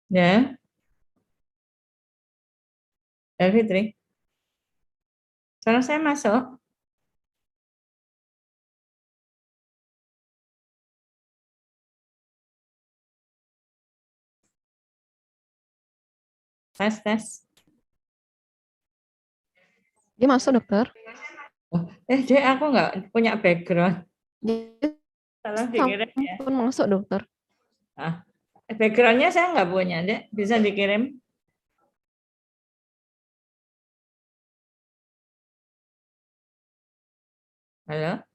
Ya, Mbak Fitri. Suara saya masuk. Tes, tes. Dia masuk, dokter. Dek, aku nggak punya background. Dia Salah dikirim ya. pun masuk, dokter. Ah, backgroundnya saya nggak punya, Dek. Bisa dikirim? Halo?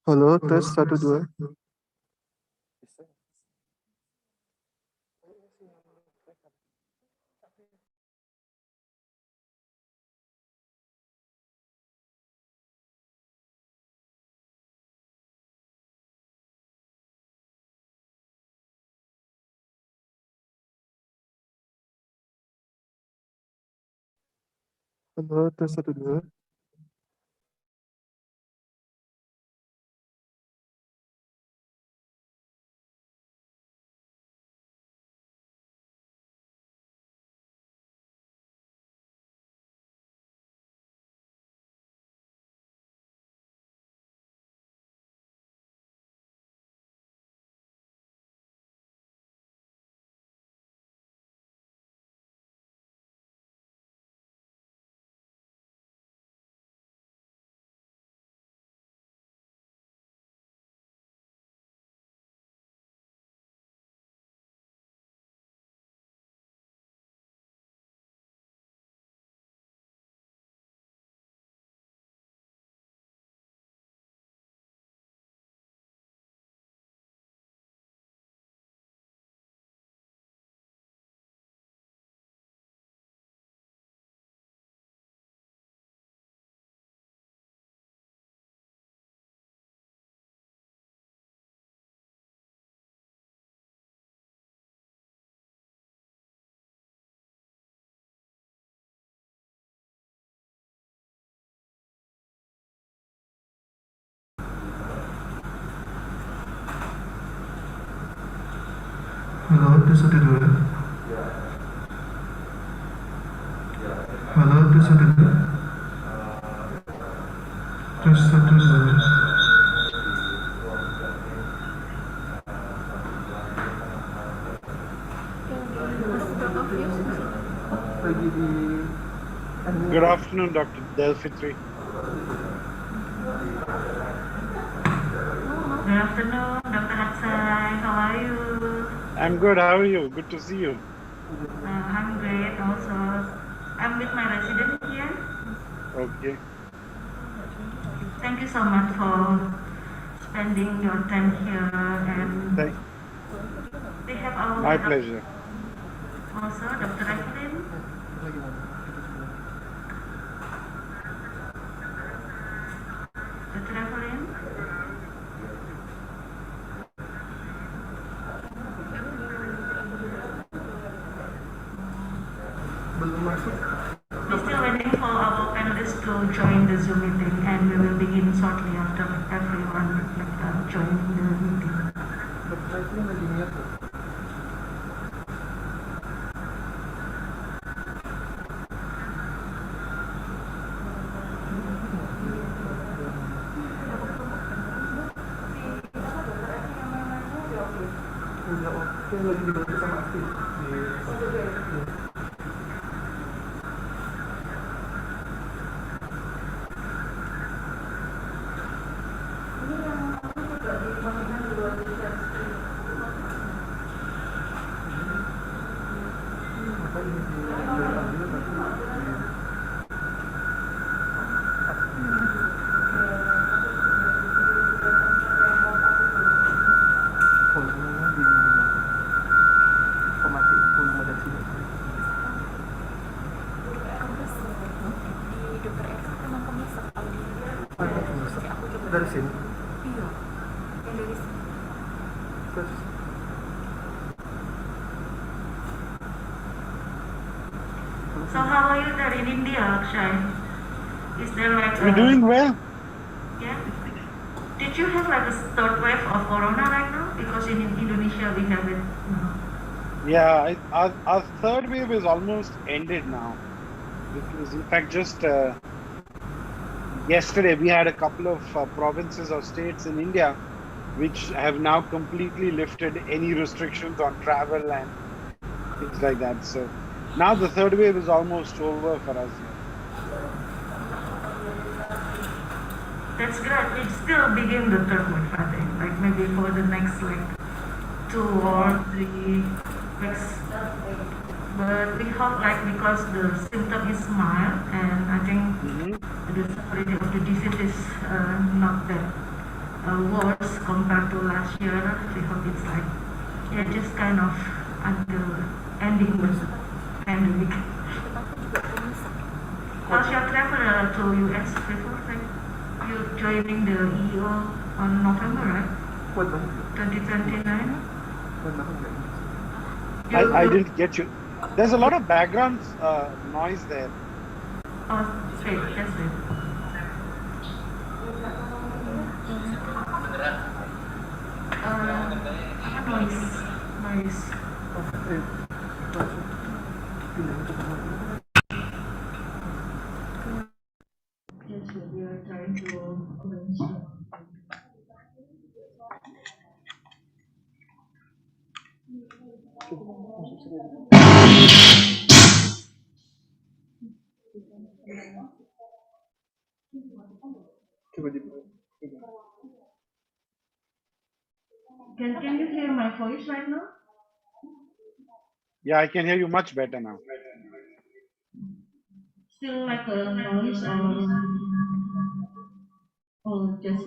Halo, tes 1, 2. Halo, tes 1, 2. Halo, tes 1, 2. Halo, tes 1, 2. Tes 1, 2. Lagi di... Good afternoon, Dr. Delphitri. Good afternoon, Dr. Aksai. How are you? I'm good. How are you? Good to see you. I'm great also. I'm with my resident here. Okay. Thank you so much for spending your time here, and we have our My pleasure. also Dr. Evelyn. Dr. Evelyn. Belum masuk. We're still waiting for our panelists to join the Zoom meeting, and we will begin shortly after everyone joining the meeting. Dokter itu lagi niat tuh. Udah oke, lagi dibantu sama aktif. dari sini. Iya, Indonesia. Terus So how are you there in India, Akshay? Is there like We're doing well. yeah? Did you have like a third wave of corona right now? Because in Indonesia we have it now. Yeah, our third wave is almost ended now. Because in fact, just yesterday we had a couple of provinces or states in India which have now completely lifted any restrictions on travel and things like that. So now the third wave is almost over for us here. That's great. We still begin the third wave, I think. Like maybe for the next like 2 or 3 weeks. But we hope like because the symptom is mild and I think Mhm. the severity of the disease is not that worse compared to last year. We hope it's like yeah, just kind of until ending the pandemic. How's your travel to US before? Like you joining the EU on November, right? kuat banget. 2029. Kuat banget. I didn't get you. There's a lot of background noise there. Oh, wait, that's it. Noise. Masuk. Pindah ke tempat. Yes, we are trying to arrange. Masuk sini. Coba di. Can you hear my voice right now? Yeah, I can hear you much better now. Still like a noise or just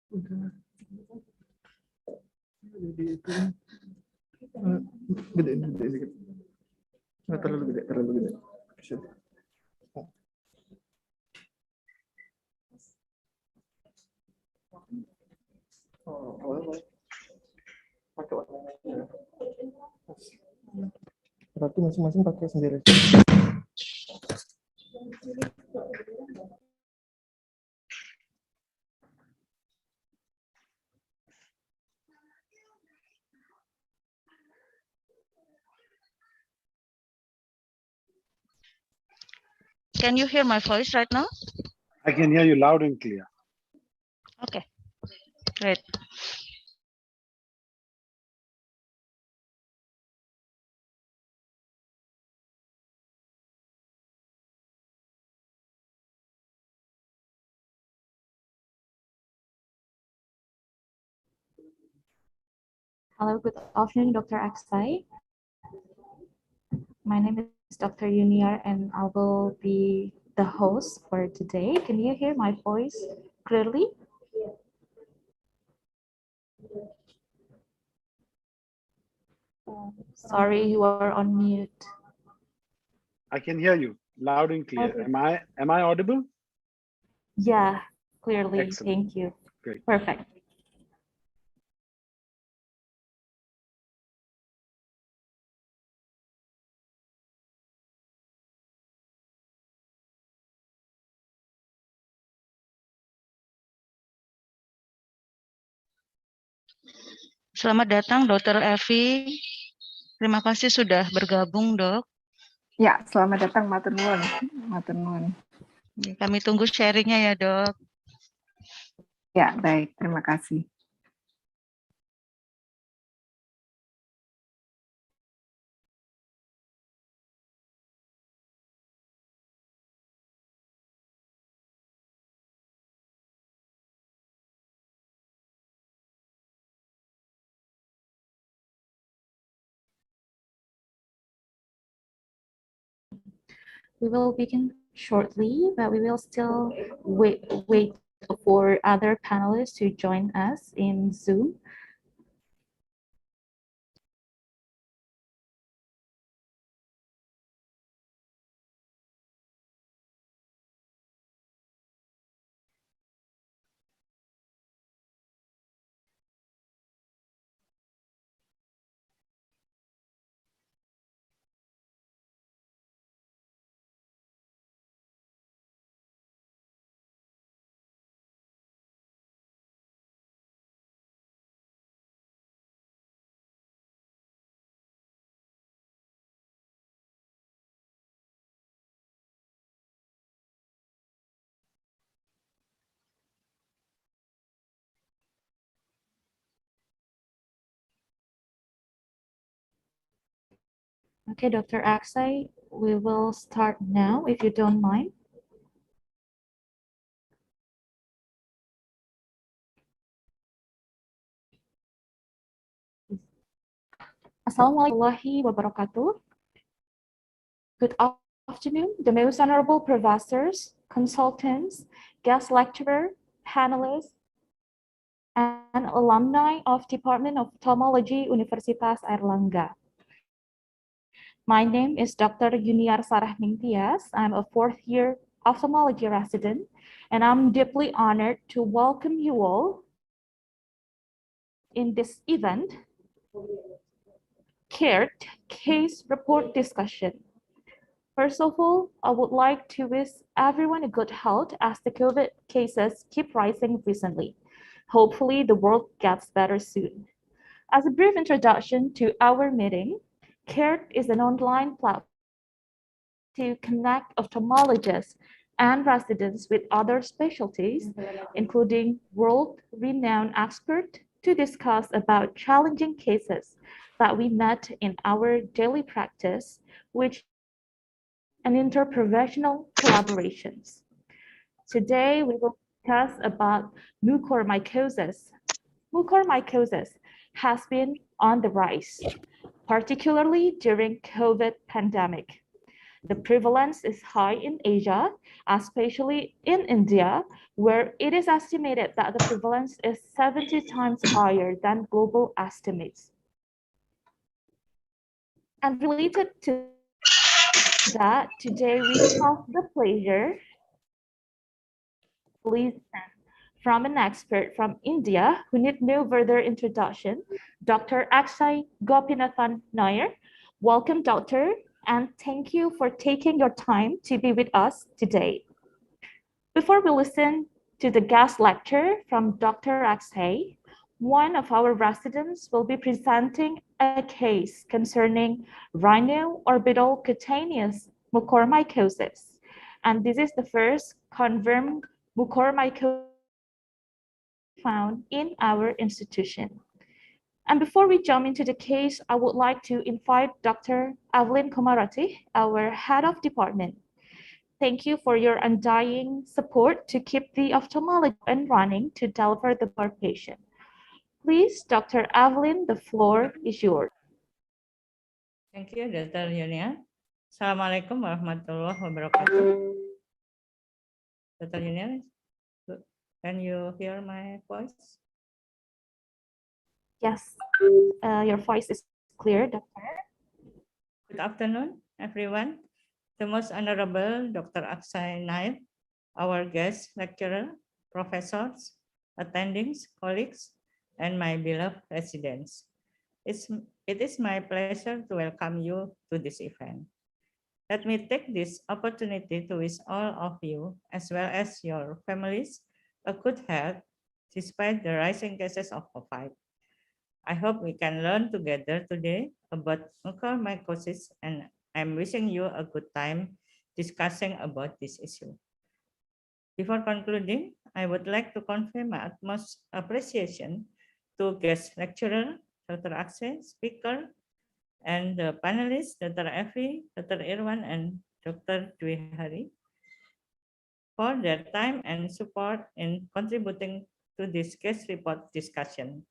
Udah. Jadi itu gede sedikit. Nggak terlalu gede, terlalu gede. Oh, boleh. Pakai warna. Berarti masing-masing pakai sendiri. Can you hear my voice right now? I can hear you loud and clear. Okay, great. Hello, good afternoon, Dr. Aksai. My name is Dr. Yuniar and I will be the host for today. Can you hear my voice clearly? Sorry, you are on mute. I can hear you loud and clear. Okay. Am I audible? Yeah, clearly. Excellent. Thank you. Great. Perfect. Selamat datang, Dr. Evi. Terima kasih sudah bergabung, Dok. Ya, selamat datang, matur nuwun. Matur nuwun. Kami tunggu sharingnya ya, Dok. Ya, baik. Terima kasih. We will begin shortly, but we will still wait for other panelists to join us in Zoom. Okay, Dr. Akshay, we will start now if you don't mind. Assalamualaikum warahmatullahi wabarakatuh. Good afternoon, the most honorable professors, consultants, guest lecturer, panelists, and alumni of Department of Ophthalmology, Universitas Airlangga. My name is Dr. Yuniar Sarah Ningtyas. I'm a fourth-year ophthalmology resident, and I'm deeply honored to welcome you all in this event, CARED Case Report Discussion. First of all, I would like to wish everyone a good health as the COVID cases keep rising recently. Hopefully, the world gets better soon. As a brief introduction to our meeting, CARE is an online platform to connect ophthalmologists and residents with other specialties, including world-renowned experts, to discuss about challenging cases that we met in our daily practice, which and interprofessional collaborations. Today, we will discuss about mucormycosis. Mucormycosis has been on the rise, particularly during COVID pandemic. The prevalence is high in Asia, especially in India, where it is estimated that the prevalence is 70 times higher than global estimates. And related to that, today we have the pleasure to listen from an expert from India who need no further introduction, Dr. Akshay Gopinathan Nair. Welcome, doctor, and thank you for taking your time to be with us today. Before we listen to the guest lecture from Dr. Akshay, one of our residents will be presenting a case concerning rhino-orbital cutaneous mucormycosis. And this is the first confirmed mucormycosis found in our institution. And before we jump into the case, I would like to invite Dr. Evelyn Komarati, our head of department. Thank you for your undying support to keep the ophthalmology and running to deliver the per patient. Please, Dr. Evelyn, the floor is yours. Thank you, Dr. Yunia. Assalamualaikum warahmatullahi wabarakatuh. Dr. Yunia, can you hear my voice? Yes, your voice is clear, Doctor. Good afternoon, everyone. The most honorable Dr. Akshay Nair, our guest lecturer, professors, attendings, colleagues, and my beloved residents. It is my pleasure to welcome you to this event. Let me take this opportunity to wish all of you, as well as your families, a good health despite the rising cases of COVID. I hope we can learn together today about mucormycosis, and I'm wishing you a good time discussing about this issue. Before concluding, I would like to convey my utmost appreciation to guest lecturer, Dr. Akshay, speaker, and the panelists, Dr. Effie, Dr. Irwan, and Dr. Dwi Hari, for their time and support in contributing to this case report discussion,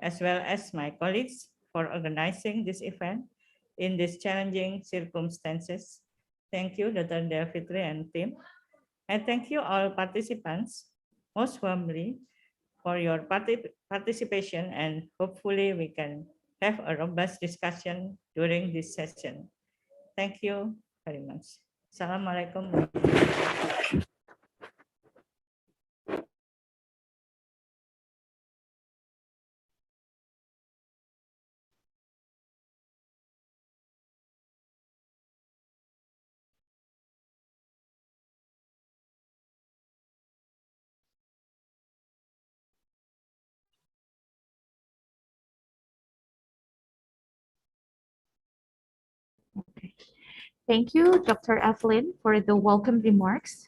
as well as my colleagues for organizing this event in these challenging circumstances. Thank you, Dr. Delfitri and team. And thank you all participants most warmly for your participation, and hopefully we can have a robust discussion during this session. Thank you very much. Assalamualaikum. Thank you, Dr. Evelyn, for the welcome remarks.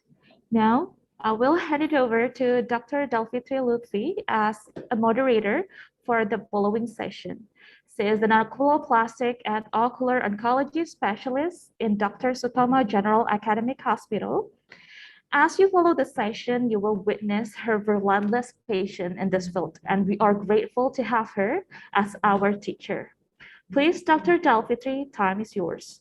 Now, I will hand it over to Dr. Delfitri Lutfi as a moderator for the following session. She is an oculoplastic and ocular oncology specialist in Dr. Sutomo General Academic Hospital. As you follow the session, you will witness her relentless patience in this field, and we are grateful to have her as our teacher. Please, Dr. Delfitri, time is yours.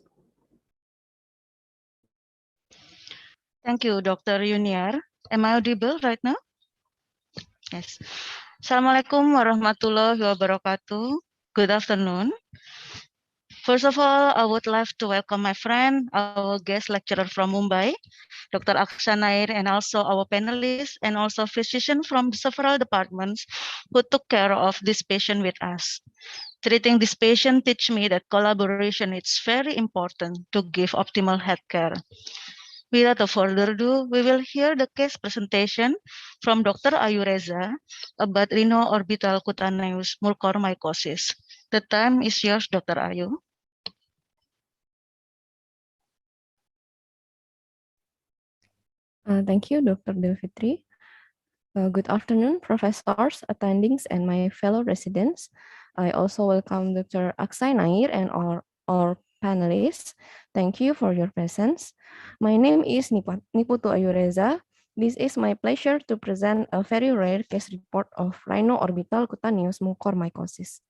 Thank you, Dr. Yuniar. Am I audible right now? Yes. Assalamualaikum warahmatullahi wabarakatuh. Good afternoon. First of all, I would like to welcome my friend, our guest lecturer from Mumbai, Dr. Aksanair, and also our panelists and also physicians from several departments who took care of this patient with us. Treating this patient teach me that collaboration is very important to give optimal healthcare. Without further ado, we will hear the case presentation from Dr. Ayu Reza about rhino-orbital cutaneous mucormycosis. The time is yours, Dr. Ayu. Thank you, Dr. Delfitri. Good afternoon, professors, attendings, and my fellow residents. I also welcome Dr. Aksay Nair and our panelists. Thank you for your presence. My name is Niputu Ayureza. This is my pleasure to present a very rare case report of rhino-orbital cutaneous mucormycosis.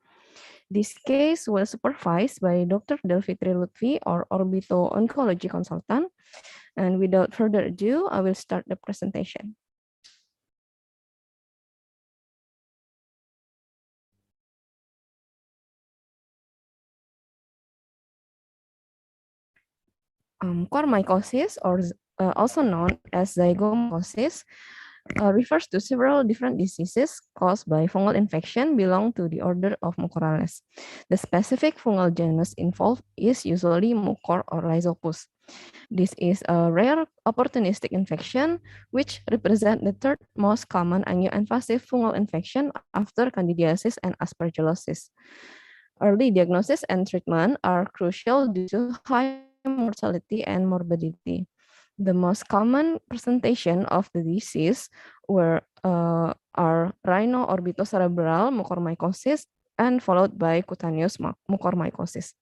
This case was supervised by Dr. Delfitri Lutfi, our orbito-oncology consultant. And without further ado, I will start the presentation. Mucormycosis, or also known as zygomycosis, refers to several different diseases caused by fungal infection belong to the order of Mucorales. The specific fungal genus involved is usually Mucor or Rhizopus. This is a rare opportunistic infection, which represents the third most common angioinvasive fungal infection after candidiasis and aspergillosis. Early diagnosis and treatment are crucial due to high mortality and morbidity. The most common presentation of the disease are rhino-orbitocerebral mucormycosis and followed by cutaneous mucormycosis.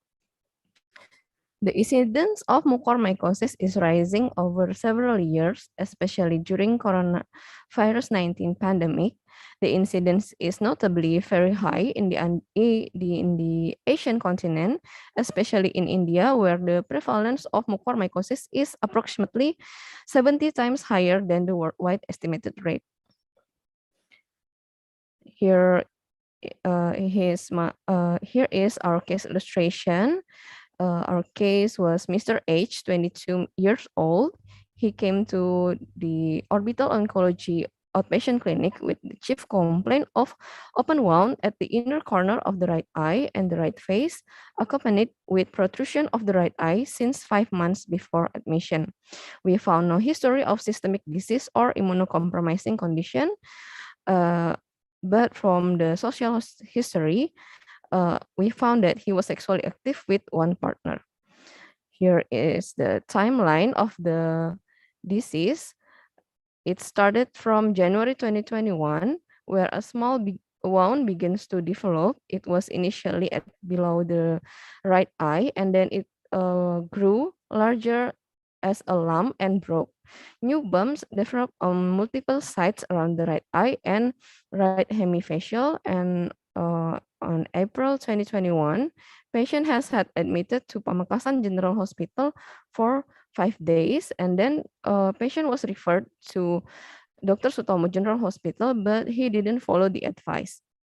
The incidence of mucormycosis is rising over several years, especially during coronavirus 19 pandemic. The incidence is notably very high in the Asian continent, especially in India, where the prevalence of mucormycosis is approximately 70 times higher than the worldwide estimated rate. Here is our case illustration. Our case was Mr. H, 22 years old. He came to the orbital oncology outpatient clinic with the chief complaint of open wound at the inner corner of the right eye and the right face, accompanied with protrusion of the right eye since 5 months before admission. We found no history of systemic disease or immunocompromising condition, but from the social history, we found that he was sexually active with one partner. Here is the timeline of the disease. It started from January 2021, where a small wound begins to develop. It was initially at below the right eye, and then it grew larger as a lump and broke. New bumps developed on multiple sites around the right eye and right hemifacial, and on April 2021, patient has had admitted to Pamekasan General Hospital for 5 days, and then patient was referred to Dr. Sutomo General Hospital, but he didn't follow the advice.